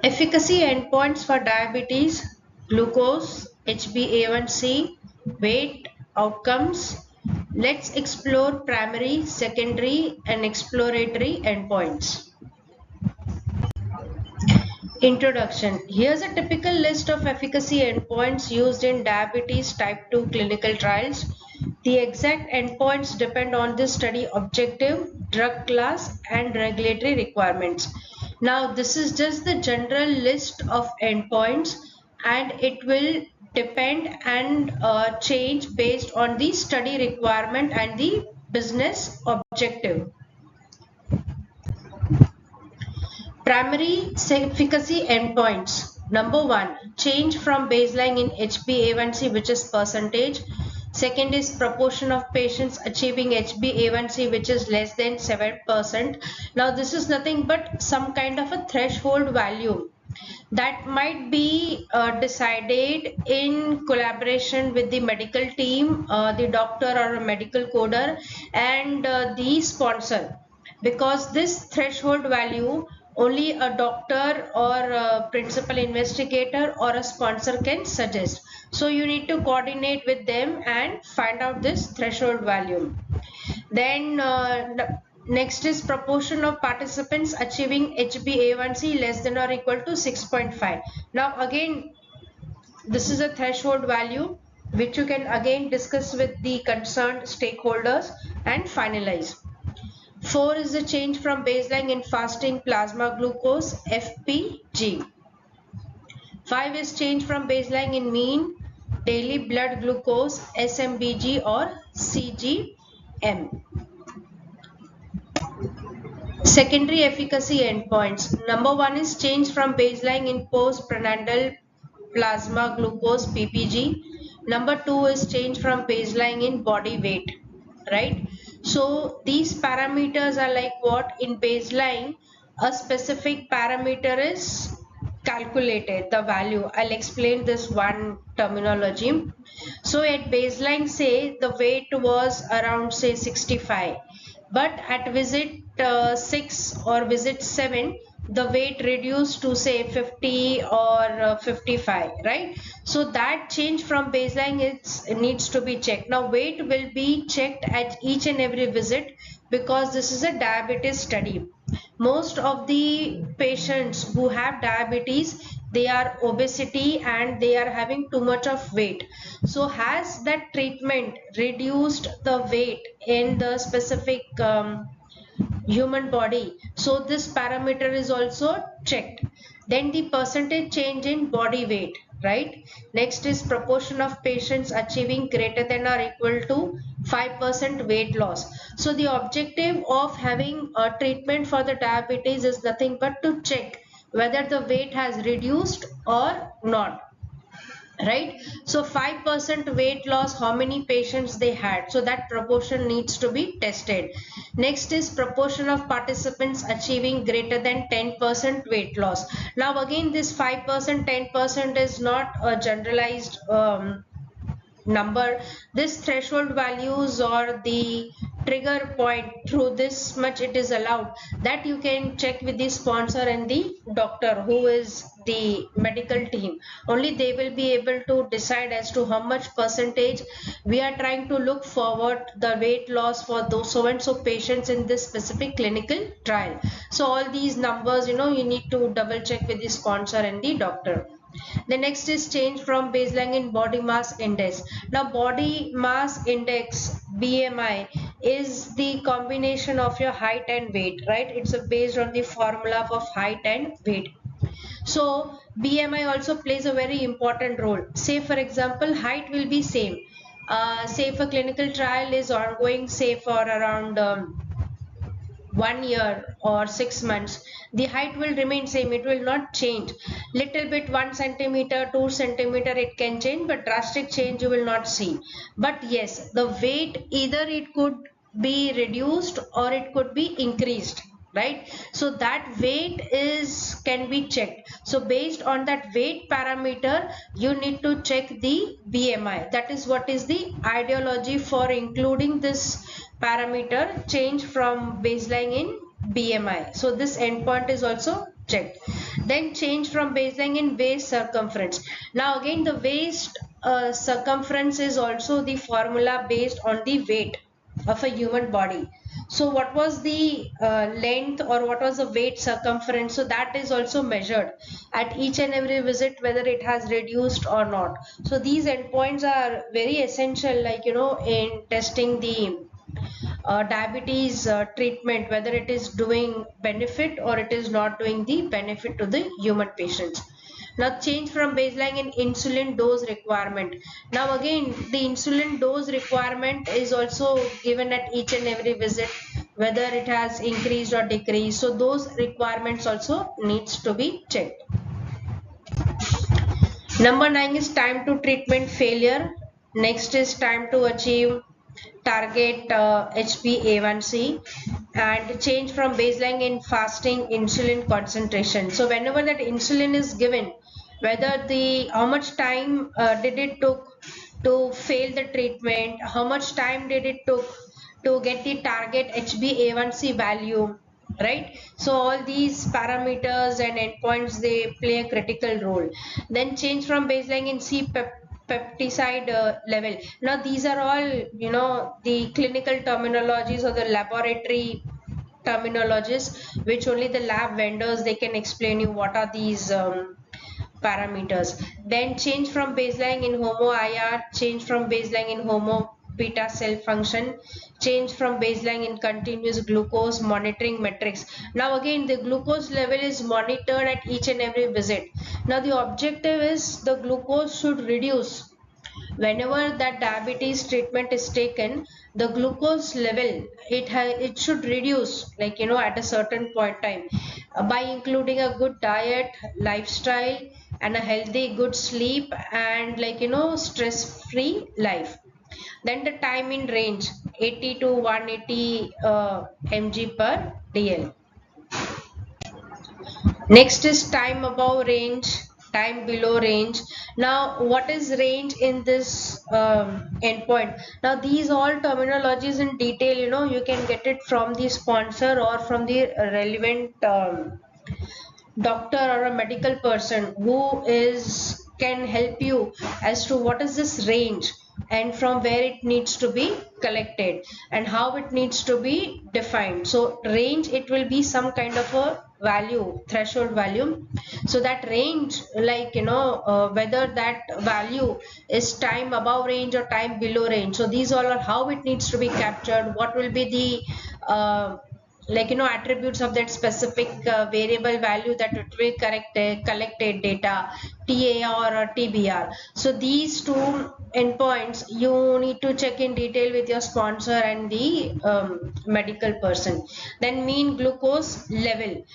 Efficacy endpoints for diabetes, glucose, HbA1c, weight, outcomes. Let's explore primary, secondary, and exploratory endpoints. Introduction. Here's a typical list of efficacy endpoints used in diabetes type 2 clinical trials. The exact endpoints depend on the study objective, drug class, and regulatory requirements. Now, this is just the general list of endpoints, and it will depend and change based on the study requirement and the business objective. Primary efficacy endpoints. Number 1, change from baseline in HbA1c, which is percentage. Second is proportion of patients achieving HbA1c, which is less than 7%. Now this is nothing but some kind of a threshold value that might be decided in collaboration with the medical team, the doctor or a medical coder, and the sponsor, because this threshold value only a doctor or a principal investigator or a sponsor can suggest. So you need to coordinate with them and find out this threshold value. Then next is proportion of participants achieving HbA1c less than or equal to 6.5. Now again, this is a threshold value which you can again discuss with the concerned stakeholders and finalize. 4 is the change from baseline in fasting plasma glucose FPG. 5 is change from baseline in mean daily blood glucose SMBG or CGM. Secondary efficacy endpoints. Number 1 is change from baseline in postprandial plasma glucose PPG. Number 2 is change from baseline in body weight, right? So these parameters are like what? In baseline, a specific parameter is calculated, the value. I'll explain this one terminology. So at baseline, say the weight was around say 65, but at visit 6 or visit 7 the weight reduced to say 50 or 55, right? So that change from baseline it needs to be checked. Now weight will be checked at each and every visit because this is a diabetes study. Most of the patients who have diabetes, they are obesity and they are having too much of weight. So has that treatment reduced the weight in the specific human body? So this parameter is also checked. Then the percentage change in body weight, right? Next is proportion of patients achieving greater than or equal to 5% weight loss. So the objective of having a treatment for the diabetes is nothing but to check whether the weight has reduced or not, right? So 5% weight loss, how many patients they had, so that proportion needs to be tested. Next is proportion of participants achieving greater than 10% weight loss. Now again, this 5%, 10% is not a generalized number. This threshold values or the trigger point, through this much it is allowed, that you can check with the sponsor and the doctor who is the medical team. Only they will be able to decide as to how much percentage we are trying to look forward the weight loss for those so and so patients in this specific clinical trial. So all these numbers, you need to double check with the sponsor and the doctor. The next is change from baseline in body mass index. Now body mass index, BMI, is the combination of your height and weight, right? It's based on the formula of height and weight. So BMI also plays a very important role. Say for example, height will be same. Say if a clinical trial is ongoing, say for around 1 year or 6 months, the height will remain same, it will not change. Little bit 1 centimeter, 2 centimeter it can change, but drastic change you will not see. But yes, the weight, either it could be reduced or it could be increased, right? So that weight can be checked. So based on that weight parameter, you need to check the BMI. That is what is the ideology for including this parameter change from baseline in BMI. So this endpoint is also checked. Then change from baseline in waist circumference. Now again the waist circumference is also the formula based on the weight of a human body. So what was the length or what was the weight circumference, so that is also measured at each and every visit whether it has reduced or not. So these endpoints are very essential, like in testing the diabetes treatment, whether it is doing benefit or it is not doing the benefit to the human patients. Now change from baseline in insulin dose requirement. Now again the insulin dose requirement is also given at each and every visit, whether it has increased or decreased, so those requirements also needs to be checked. Number 9 is time to treatment failure. Next is time to achieve target HbA1c, and change from baseline in fasting insulin concentration. So whenever that insulin is given, whether the how much time did it took to fail the treatment, how much time did it took to get the target HbA1c value, right? So all these parameters and endpoints, they play a critical role. Then change from baseline in peptide level. Now these are all the clinical terminologies or the laboratory terminologies, which only the lab vendors they can explain you what are these parameters. Then change from baseline in homo IR, change from baseline in homo beta cell function, change from baseline in continuous glucose monitoring metrics. Now again the glucose level is monitored at each and every visit. Now the objective is the glucose should reduce. Whenever that diabetes treatment is taken, the glucose level, it should reduce, like at a certain point time, by including a good diet, lifestyle, and a healthy good sleep, and stress free life. Then the time in range 80 to 180 mg per dl. Next is time above range, time below range. Now, what is range in this endpoint? Now, these all terminologies in detail, you can get it from the sponsor or from the relevant doctor or a medical person who is can help you as to what is this range and from where it needs to be collected and how it needs to be defined. So range, it will be some kind of a value, threshold value. So that range, like whether that value is time above range or time below range, so these all are how it needs to be captured, what will be the attributes of that specific variable value that it will collected data, TAR or TBR. So these two endpoints you need to check in detail with your sponsor and the medical person. Then mean glucose level.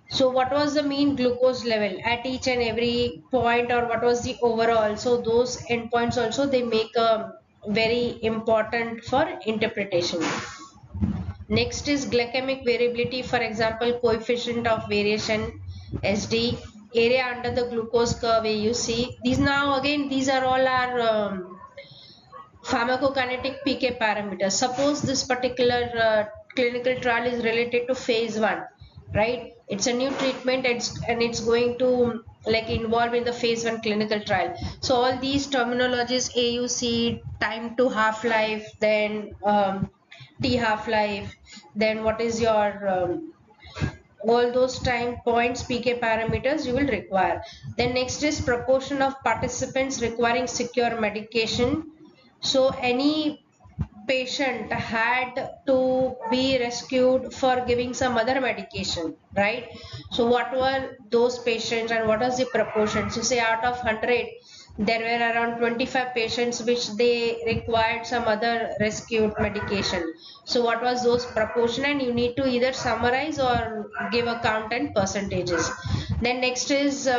So what was the mean glucose level at each and every point, or what was the overall? So those endpoints also, they make a very important for interpretation. Next is glycemic variability, for example, coefficient of variation, SD, area under the glucose curve, AUC. These now again, these are all our pharmacokinetic PK parameters. Suppose this particular clinical trial is related to phase 1, right? It's a new treatment, and it's going to like involve in the phase 1 clinical trial. So all these terminologies, AUC, time to half life, then T half life, then what is your all those time points, PK parameters you will require. Then next is proportion of participants requiring secure medication. So any patient had to be rescued for giving some other medication, right? So what were those patients and what was the proportion? So say out of 100, there were around 25 patients which they required some other rescued medication. So what was those proportion, and you need to either summarize or give a count and percentages. Then next is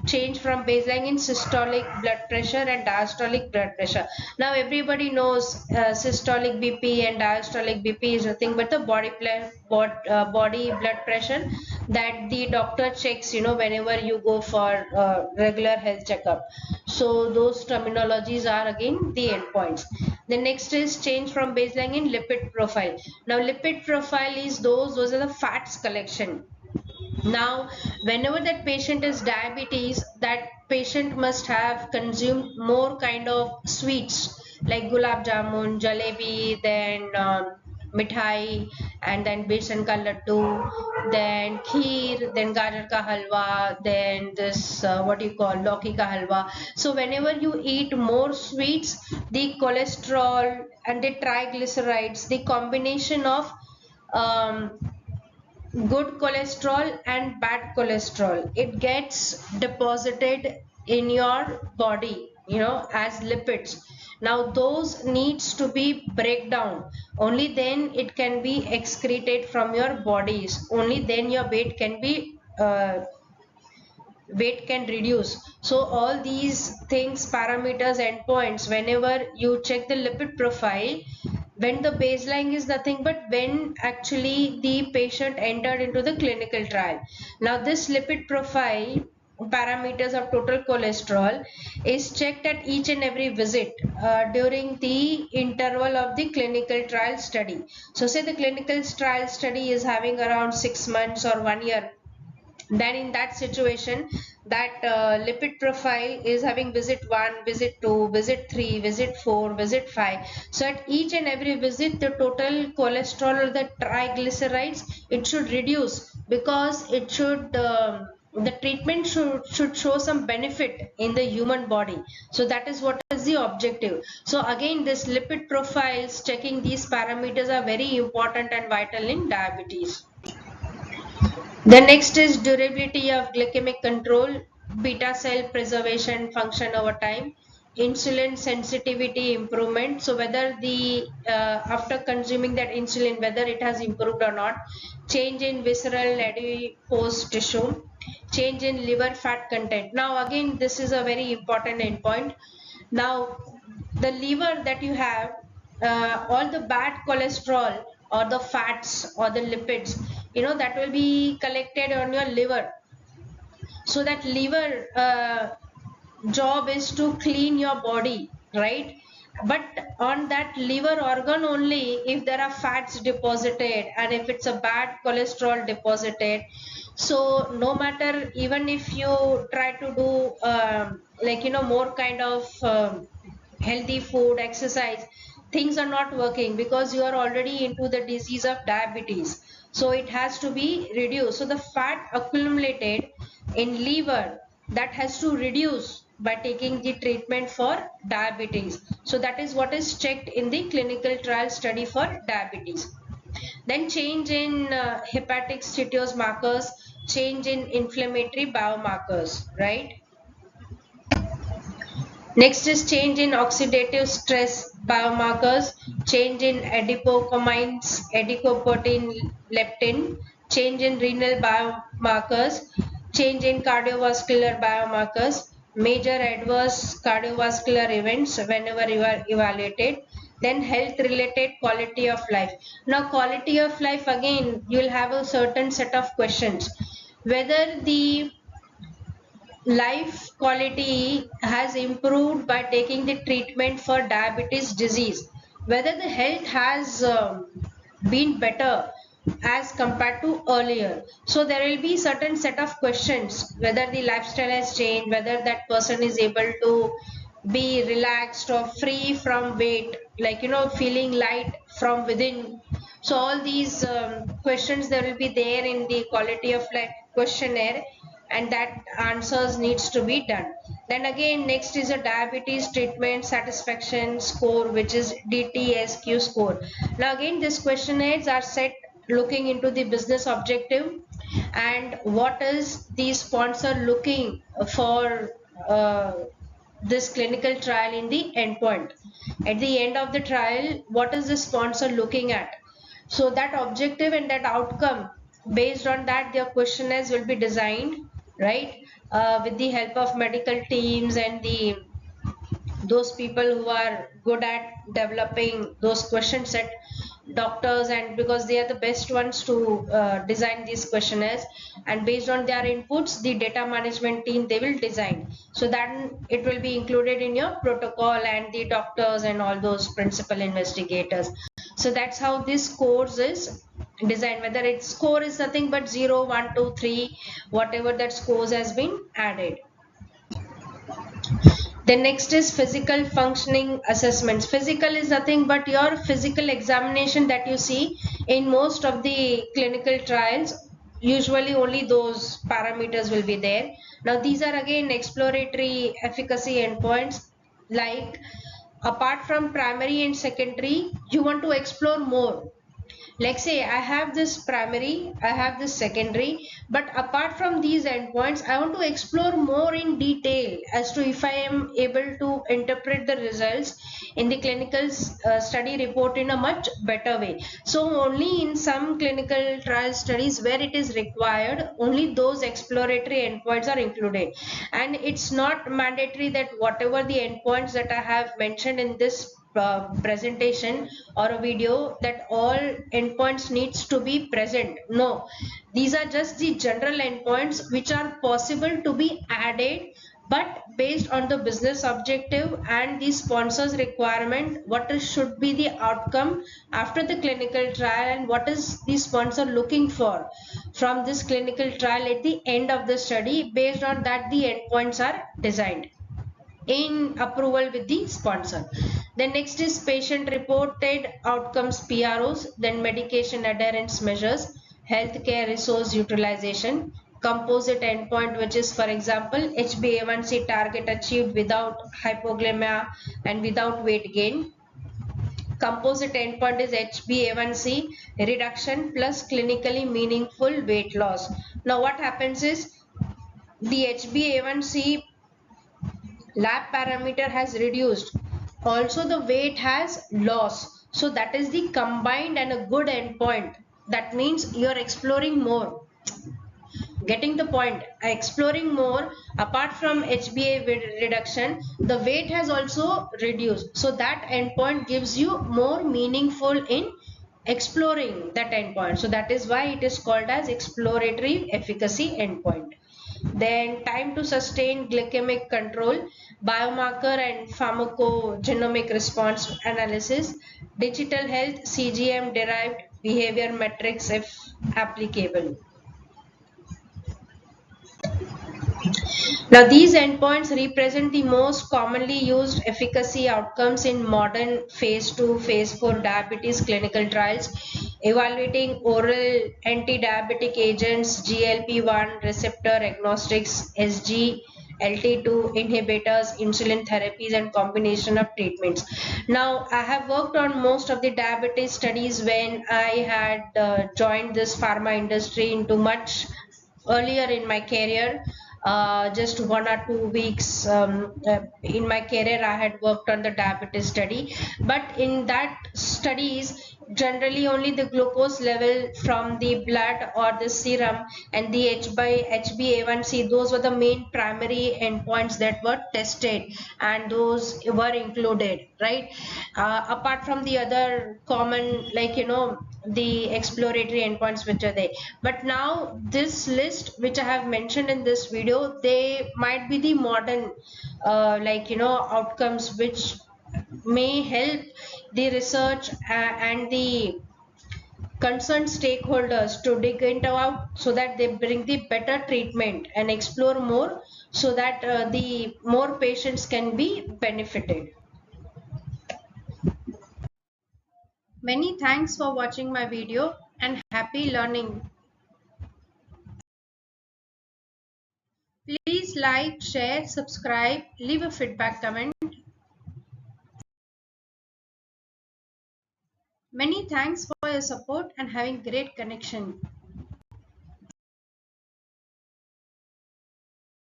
change from baseline in systolic blood pressure and diastolic blood pressure. Now everybody knows systolic BP and diastolic BP is nothing but the body blood pressure that the doctor checks, whenever you go for regular health checkup. So those terminologies are again the endpoints. The next is change from baseline in lipid profile. Now lipid profile is those are the fats collection. Now, whenever that patient is diabetes, that patient must have consumed more kind of sweets like gulab jamun, jalebi, then mithai, and then besan ka laddu, then kheer, then gajar ka halwa, then this what do you call lauki ka halwa. So whenever you eat more sweets, the cholesterol and the triglycerides, the combination of um, good cholesterol and bad cholesterol, it gets deposited in your body, as lipids. Now those needs to be break down, only then it can be excreted from your bodies, only then your weight can reduce. So all these things, parameters, endpoints, whenever you check the lipid profile, when the baseline is nothing but when actually the patient entered into the clinical trial. Now this lipid profile, parameters of total cholesterol, is checked at each and every visit during the interval of the clinical trial study. So say the clinical trial study is having around 6 months or 1 year, then in that situation, that lipid profile is having visit 1, visit 2, visit 3, visit 4, visit 5. So at each and every visit, the total cholesterol or the triglycerides, it should reduce, because it should the treatment should show some benefit in the human body. So that is what is the objective. So again, this lipid profiles, checking these parameters are very important and vital in diabetes. The next is durability of glycemic control, beta cell preservation function over time, insulin sensitivity improvement. So whether the after consuming that insulin, whether it has improved or not, change in visceral adipose tissue, change in liver fat content. Now again, this is a very important endpoint. Now the liver that you have, all the bad cholesterol or the fats or the lipids, that will be collected on your liver. So that liver job is to clean your body, right? But on that liver organ only, if there are fats deposited and if it's a bad cholesterol deposited, so no matter, even if you try to do more kind of healthy food, exercise, things are not working because you are already into the disease of diabetes. So it has to be reduced. So the fat accumulated in liver, that has to reduce by taking the treatment for diabetes. So that is what is checked in the clinical trial study for diabetes. Then change in hepatic steatosis markers, change in inflammatory biomarkers, right? Next is change in oxidative stress biomarkers, change in adipocomines, adipoprotein, leptin, change in renal biomarkers, change in cardiovascular biomarkers, major adverse cardiovascular events whenever you are evaluated, then health related quality of life. Now quality of life, again you will have a certain set of questions, whether the life quality has improved by taking the treatment for diabetes disease, whether the health has been better as compared to earlier. So there will be certain set of questions, whether the lifestyle has changed, whether that person is able to be relaxed or free from weight, like feeling light from within. So all these questions, there will be there in the quality of life questionnaire, and that answers needs to be done. Then again, next is a diabetes treatment satisfaction score, which is DTSQ score. Now again, these questionnaires are set looking into the business objective and what is the sponsor looking for this clinical trial in the endpoint. At the end of the trial, what is the sponsor looking at? So that objective and that outcome, based on that, their questionnaires will be designed, right? With the help of medical teams and the those people who are good at developing those question set, doctors, and because they are the best ones to design these questionnaires, and based on their inputs, the data management team, they will design, so that it will be included in your protocol, and the doctors and all those principal investigators. So that's how this course is. design, whether its score is nothing but 0, 1, 2, 3, whatever that scores has been added. Then next is physical functioning assessments. Physical is nothing but your physical examination that you see in most of the clinical trials. Usually only those parameters will be there. Now these are again exploratory efficacy endpoints, like apart from primary and secondary, you want to explore more. Like say I have this primary, I have this secondary, but apart from these endpoints I want to explore more in detail as to if I am able to interpret the results in the clinical study report in a much better way. So only in some clinical trial studies where it is required, only those exploratory endpoints are included, and it's not mandatory that whatever the endpoints that I have mentioned in this presentation or a video, that all endpoints needs to be present. No, these are just the general endpoints which are possible to be added, but based on the business objective and the sponsor's requirement, what should be the outcome after the clinical trial and what is the sponsor looking for from this clinical trial at the end of the study. Based on that, the endpoints are designed in approval with the sponsor. Then next is patient reported outcomes, PROs, then medication adherence measures, healthcare resource utilization, composite endpoint, which is for example HbA1c target achieved without hypoglycemia and without weight gain. Composite endpoint is HbA1c reduction plus clinically meaningful weight loss. Now what happens is the HbA1c lab parameter has reduced, also the weight has lost, so that is the combined and a good endpoint. That means you are exploring more, getting the point, exploring more. Apart from HbA reduction, the weight has also reduced, so that endpoint gives you more meaningful in exploring that endpoint. So that is why it is called as exploratory efficacy endpoint. Then time to sustain glycemic control, biomarker and pharmacogenomic response analysis, digital health, CGM derived behavior metrics if applicable. Now, these endpoints represent the most commonly used efficacy outcomes in modern phase 2, phase 4 diabetes clinical trials, evaluating oral anti-diabetic agents, GLP-1 receptor agnostics, SGLT2 inhibitors, insulin therapies, and combination of treatments. Now, I have worked on most of the diabetes studies when I had joined this pharma industry into much earlier in my career. Just 1 or 2 weeks in my career I had worked on the diabetes study, but in that studies generally only the glucose level from the blood or the serum and the HbA1c, those were the main primary endpoints that were tested, and those were included, right? Apart from the other common, like the exploratory endpoints which are there. But now this list which I have mentioned in this video, they might be the modern outcomes which may help the research and the concerned stakeholders to dig into out, so that they bring the better treatment and explore more, so that the more patients can be benefited. Many thanks for watching my video and happy learning. Please like, share, subscribe, leave a feedback comment. Many thanks for your support and having great connection.